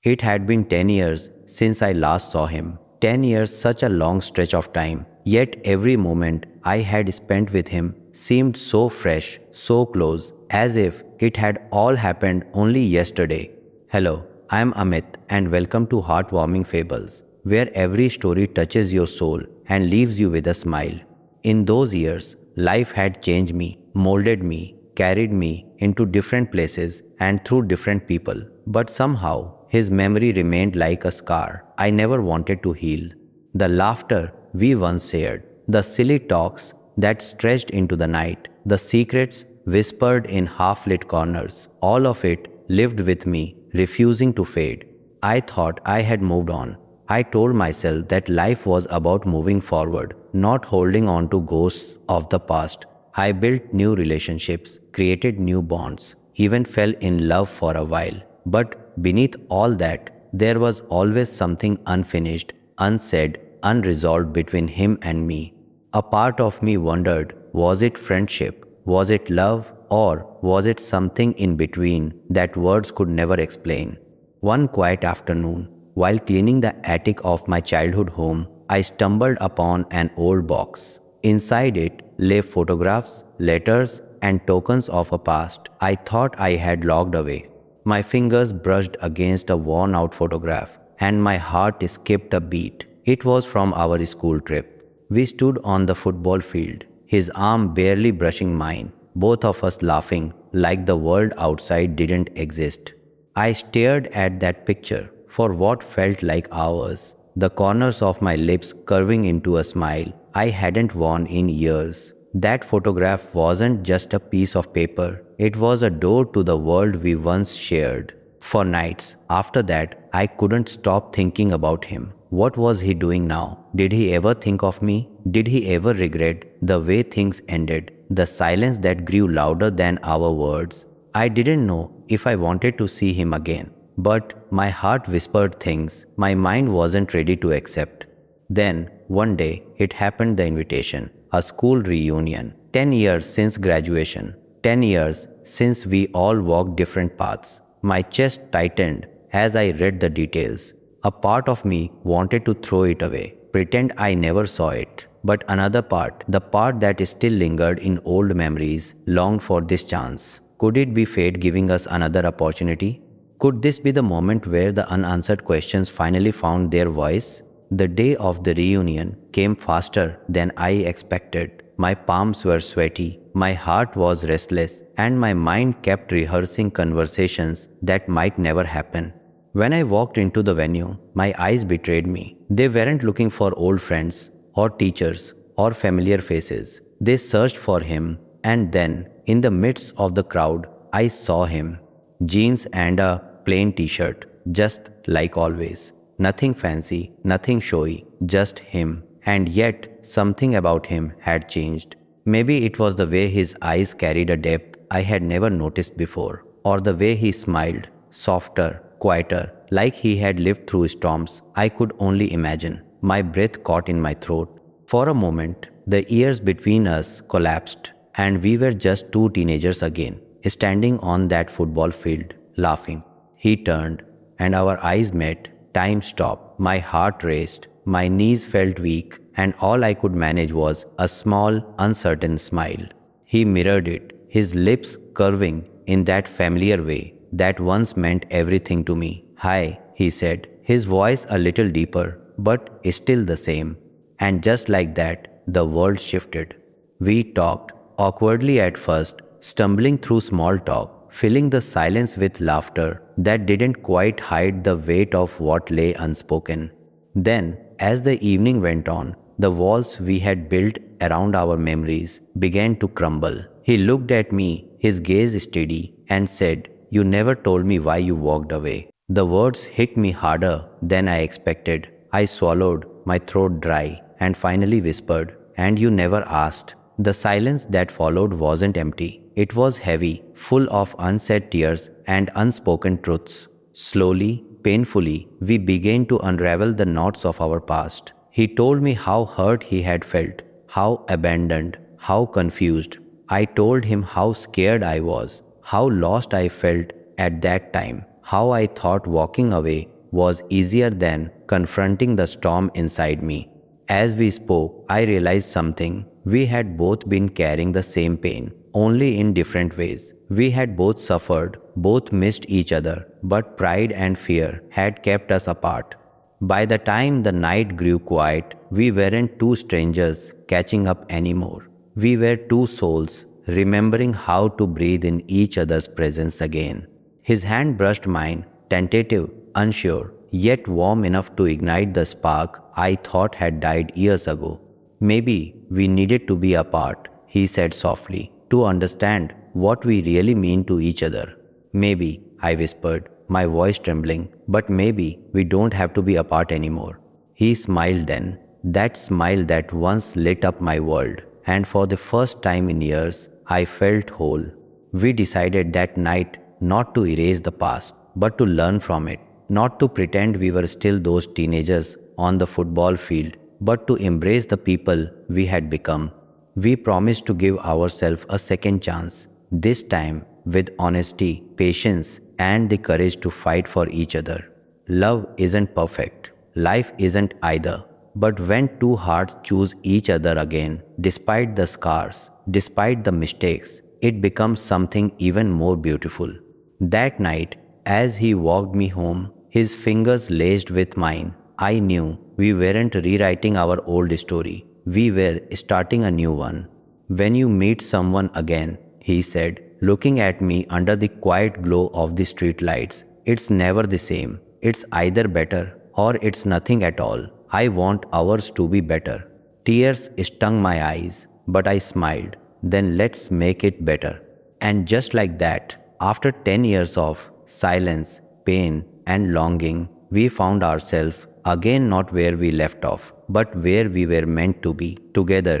It had been 10 years since I last saw him. 10 years, such a long stretch of time. Yet every moment I had spent with him seemed so fresh, so close, as if it had all happened only yesterday. Hello, I am Amit and welcome to Heartwarming Fables, where every story touches your soul and leaves you with a smile. In those years, life had changed me, molded me, carried me into different places and through different people. But somehow, his memory remained like a scar I never wanted to heal. The laughter we once shared, the silly talks that stretched into the night, the secrets whispered in half-lit corners, all of it lived with me, refusing to fade. I thought I had moved on. I told myself that life was about moving forward, not holding on to ghosts of the past. I built new relationships, created new bonds, even fell in love for a while. But beneath all that, there was always something unfinished, unsaid, unresolved between him and me. A part of me wondered, was it friendship? Was it love? Or was it something in between that words could never explain? One quiet afternoon, while cleaning the attic of my childhood home, I stumbled upon an old box. Inside it lay photographs, letters, and tokens of a past I thought I had locked away. My fingers brushed against a worn-out photograph, and my heart skipped a beat. It was from our school trip. We stood on the football field, his arm barely brushing mine, both of us laughing like the world outside didn't exist. I stared at that picture for what felt like hours, the corners of my lips curving into a smile I hadn't worn in years. That photograph wasn't just a piece of paper, it was a door to the world we once shared. For nights after that, I couldn't stop thinking about him. What was he doing now? Did he ever think of me? Did he ever regret the way things ended? The silence that grew louder than our words. I didn't know if I wanted to see him again. But my heart whispered things my mind wasn't ready to accept. Then, one day, it happened, the invitation. A school reunion. 10 years since graduation. 10 years since we all walked different paths. My chest tightened as I read the details. A part of me wanted to throw it away, pretend I never saw it. But another part, the part that still lingered in old memories, longed for this chance. Could it be fate giving us another opportunity? Could this be the moment where the unanswered questions finally found their voice? The day of the reunion came faster than I expected. My palms were sweaty, my heart was restless, and my mind kept rehearsing conversations that might never happen. When I walked into the venue, my eyes betrayed me. They weren't looking for old friends, or teachers, or familiar faces. They searched for him, and then, in the midst of the crowd, I saw him. Jeans and a plain t-shirt, just like always. Nothing fancy, nothing showy, just him. And yet, something about him had changed. Maybe it was the way his eyes carried a depth I had never noticed before, or the way he smiled, softer, quieter, like he had lived through storms I could only imagine. My breath caught in my throat. For a moment, the years between us collapsed, and we were just two teenagers again, standing on that football field, laughing. He turned, and our eyes met. Time stopped. My heart raced. My knees felt weak, and all I could manage was a small, uncertain smile. He mirrored it, his lips curving in that familiar way that once meant everything to me. "Hi," he said, his voice a little deeper, but still the same. And just like that, the world shifted. We talked, awkwardly at first, stumbling through small talk, filling the silence with laughter that didn't quite hide the weight of what lay unspoken. Then, as the evening went on, the walls we had built around our memories began to crumble. He looked at me, his gaze steady, and said, "You never told me why you walked away." The words hit me harder than I expected. I swallowed, my throat dry, and finally whispered, "And you never asked." The silence that followed wasn't empty. It was heavy, full of unsaid tears and unspoken truths. Slowly, painfully, we began to unravel the knots of our past. He told me how hurt he had felt, how abandoned, how confused. I told him how scared I was, how lost I felt at that time, how I thought walking away was easier than confronting the storm inside me. As we spoke, I realized something. We had both been carrying the same pain, only in different ways. We had both suffered, both missed each other, but pride and fear had kept us apart. By the time the night grew quiet, we weren't two strangers catching up anymore. We were two souls remembering how to breathe in each other's presence again. His hand brushed mine, tentative, unsure, yet warm enough to ignite the spark I thought had died years ago. Maybe we needed to be apart, he said softly, to understand what we really mean to each other. Maybe, I whispered, my voice trembling, but maybe we don't have to be apart anymore. He smiled then, that smile that once lit up my world, and for the first time in years, I felt whole. We decided that night not to erase the past, but to learn from it, not to pretend we were still those teenagers on the football field, but to embrace the people we had become. We promised to give ourselves a second chance, this time with honesty, patience, and the courage to fight for each other. Love isn't perfect. Life isn't either. But when two hearts choose each other again, despite the scars, despite the mistakes, it becomes something even more beautiful. That night, as he walked me home, his fingers laced with mine, I knew we weren't rewriting our old story. We were starting a new one. When you meet someone again, he said, looking at me under the quiet glow of the streetlights, it's never the same. It's either better or it's nothing at all. I want ours to be better. Tears stung my eyes, but I smiled. Then let's make it better. And just like that, after 10 years of silence, pain, and longing, we found ourselves again not where we left off, but where we were meant to be, together.